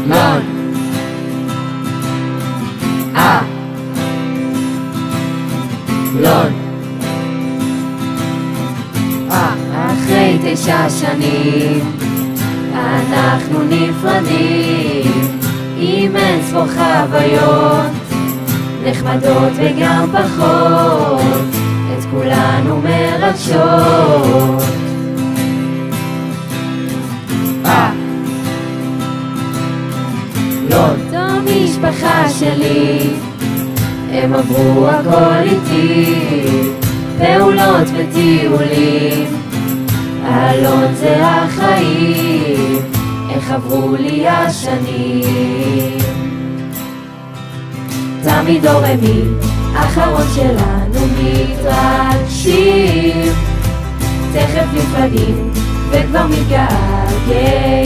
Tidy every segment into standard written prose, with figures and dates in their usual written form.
לון לון אחרי 9 שנים אנחנו נפרדים עם אין ספור חוויות נחמדות וגם פחות, את כולנו מרגשות. זאת המשפחה שלי, הם עברו הכל איתי, פעולות וטיולים, אלון זה החיים, איך עברו לי השנים. תמיד רמי, אחרון שלנו מתרגשים, תכף נפרדים וכבר מתגעגעים.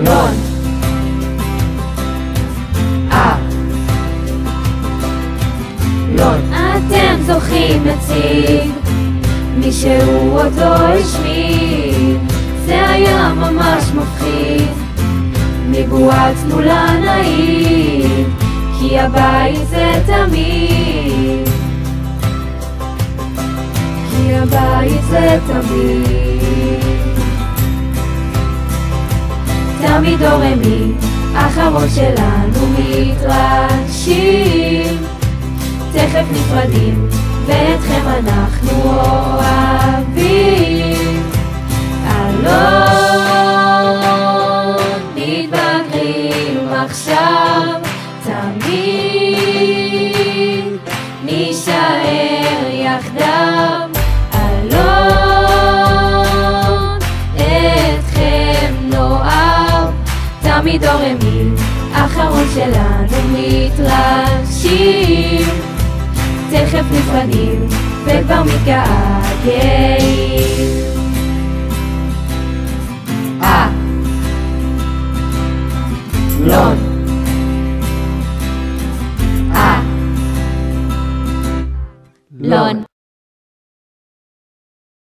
לון לון אתם זוכרים נציג מישהו עוד לא השמיד, זה היה ממש מפחיד, מבועצנו לנעים, כי הבית זה תמיד, כי הבית זה תמיד. תמיד רמי, אחרון שלנו מתרגשים, תכף נפרדים ואתכם אנחנו אוהבים. אלון, מתבגרים עכשיו, תמיד נשאר יחדיו. אלון, אתכם נאהב. תמיד רמי, אחרון שלנו מתרגשים, תכף נפרדים וכבר מתגעגעים. לון